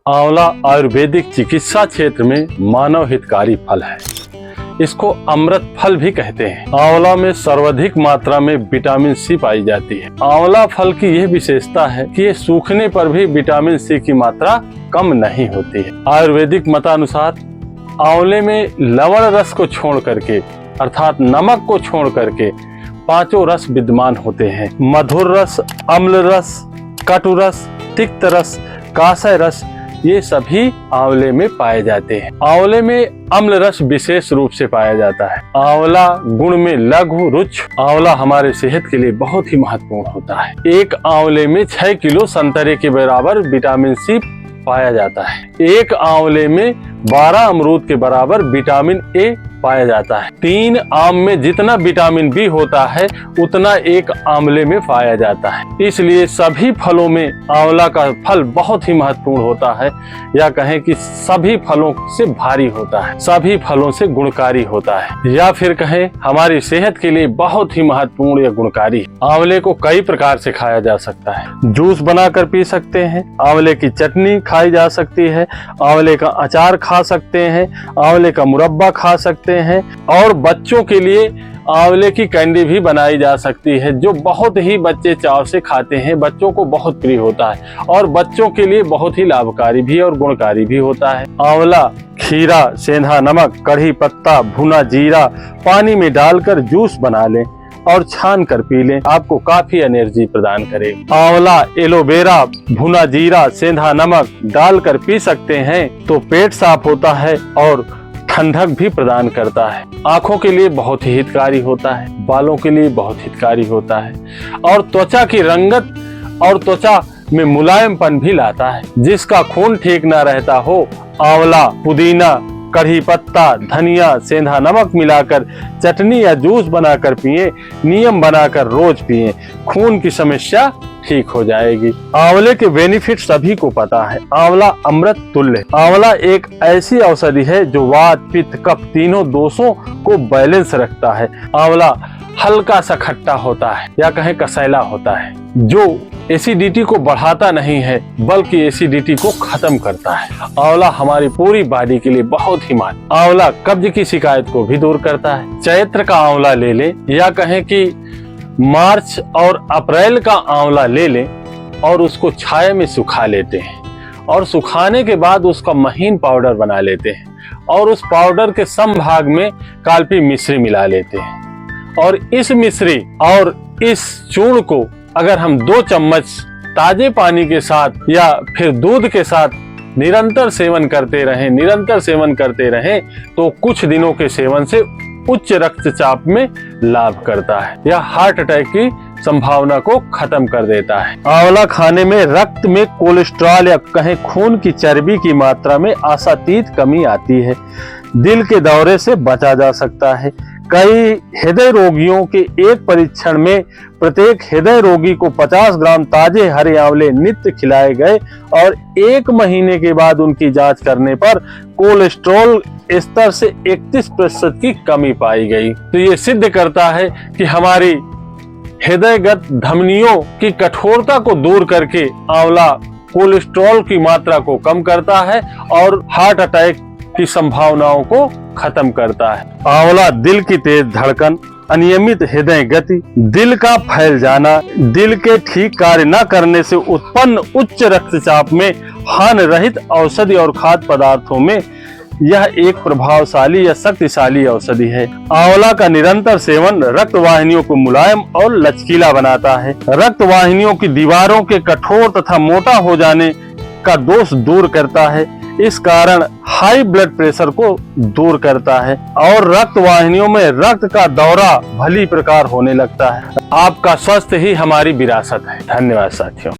आंवला आयुर्वेदिक चिकित्सा क्षेत्र में मानव हितकारी फल है। इसको अमृत फल भी कहते हैं। आंवला में सर्वाधिक मात्रा में विटामिन सी पाई जाती है। आंवला फल की यह विशेषता है कि ये सूखने पर भी विटामिन सी की मात्रा कम नहीं होती है। आयुर्वेदिक मतानुसार आंवले में लवण रस को छोड़ करके अर्थात नमक को छोड़ करके पांचों रस विद्यमान होते हैं। मधुर रस, अम्ल रस, कटु रस, तिक्त रस, कासय रस, ये सभी आंवले में पाए जाते हैं। आंवले में अम्ल रस विशेष रूप से पाया जाता है। आंवला गुण में लघु रुच। आंवला हमारे सेहत के लिए बहुत ही महत्वपूर्ण होता है। एक आंवले में 6 किलो संतरे के बराबर विटामिन सी पाया जाता है। एक आंवले में 12 अमरूद के बराबर विटामिन ए पाया जाता है। 3 आम में जितना विटामिन बी होता है उतना एक आंवले में पाया जाता है। इसलिए सभी फलों में आंवला का फल बहुत ही महत्वपूर्ण होता है, या कहें कि सभी फलों से भारी होता है, सभी फलों से गुणकारी होता है, या फिर कहें हमारी सेहत के लिए बहुत ही महत्वपूर्ण या गुणकारी। आंवले को कई प्रकार से खाया जा सकता है। जूस बनाकर पी सकते हैं, आंवले की चटनी खाई जा सकती है, आंवले का अचार खा सकते हैं, आंवले का मुरब्बा खा सकते हैं, और बच्चों के लिए आंवले की कैंडी भी बनाई जा सकती है, जो बहुत ही बच्चे चाव से खाते हैं, बच्चों को बहुत प्रिय होता है और बच्चों के लिए बहुत ही लाभकारी भी और गुणकारी भी होता है। आंवला खीरा, सेंधा नमक, कढ़ी पत्ता, भुना जीरा पानी में डालकर जूस बना लें और छान कर पी लें, आपको काफी एनर्जी प्रदान करेगा। आंवला, एलोवेरा, भुना जीरा, सेंधा नमक डालकर पी सकते हैं तो पेट साफ होता है और ठंडक भी प्रदान करता है। आंखों के लिए बहुत ही हितकारी होता है, बालों के लिए बहुत हितकारी होता है और त्वचा की रंगत और त्वचा में मुलायमपन भी लाता है। जिसका खून ठीक ना रहता हो, आंवला, पुदीना, कढ़ी पत्ता, धनिया, सेंधा नमक मिलाकर चटनी या जूस बनाकर पिए, नियम बनाकर रोज पिए, खून की समस्या ठीक हो जाएगी। आंवले के बेनिफिट सभी को पता है। आंवला अमृत तुल्य है। आंवला एक ऐसी औषधि है जो वात, पित्त, कफ तीनों दोषों को बैलेंस रखता है। आंवला हल्का सा खट्टा होता है या कहें कसैला होता है, जो एसिडिटी को बढ़ाता नहीं है बल्कि एसिडिटी को खत्म करता है। आंवला हमारी पूरी बॉडी के लिए बहुत ही महत्वपूर्ण। आंवला कब्ज की शिकायत को भी दूर करता है। चैत्र का आंवला ले लें या कहें कि मार्च और अप्रैल का आंवला ले लें और उसको छाया में सुखा लेते हैं और सुखाने के बाद उसका महीन पाउडर बना लेते हैं और उस पाउडर के समभाग में कालपी मिश्री मिला लेते हैं और इस मिश्री और इस चूर्ण को अगर हम 2 चम्मच ताजे पानी के साथ या फिर दूध के साथ निरंतर सेवन करते रहें तो कुछ दिनों के सेवन से उच्च रक्तचाप में लाभ करता है या हार्ट अटैक की संभावना को खत्म कर देता है। आंवला खाने में रक्त में कोलेस्ट्रॉल या कहें खून की चर्बी की मात्रा में आशातीत कमी आती है। दिल के दौरे से बचा जा सकता है। कई हृदय रोगियों के एक परीक्षण में प्रत्येक हृदय रोगी को 50 ग्राम ताजे हरे आंवले नित्य खिलाए गए और 1 महीने के बाद उनकी जांच करने पर कोलेस्ट्रॉल स्तर से 31% की कमी पाई गई। तो ये सिद्ध करता है कि हमारी हृदयगत धमनियों की कठोरता को दूर करके आंवला कोलेस्ट्रॉल की मात्रा को कम करता है और हार्ट अटैक की संभावनाओं को खत्म करता है। आंवला दिल की तेज धड़कन, अनियमित हृदय गति, दिल का फैल जाना, दिल के ठीक कार्य न करने से उत्पन्न उच्च रक्तचाप में हानि रहित औषधि और खाद्य पदार्थों में यह एक प्रभावशाली या शक्तिशाली औषधि है। आंवला का निरंतर सेवन रक्त वाहिनियों को मुलायम और लचकीला बनाता है। रक्त वाहिनियों की दीवारों के कठोर तथा मोटा हो जाने का दोष दूर करता है। इस कारण हाई ब्लड प्रेशर को दूर करता है और रक्त वाहिनियों में रक्त का दौरा भली प्रकार होने लगता है। आपका स्वास्थ्य ही हमारी विरासत है। धन्यवाद साथियों।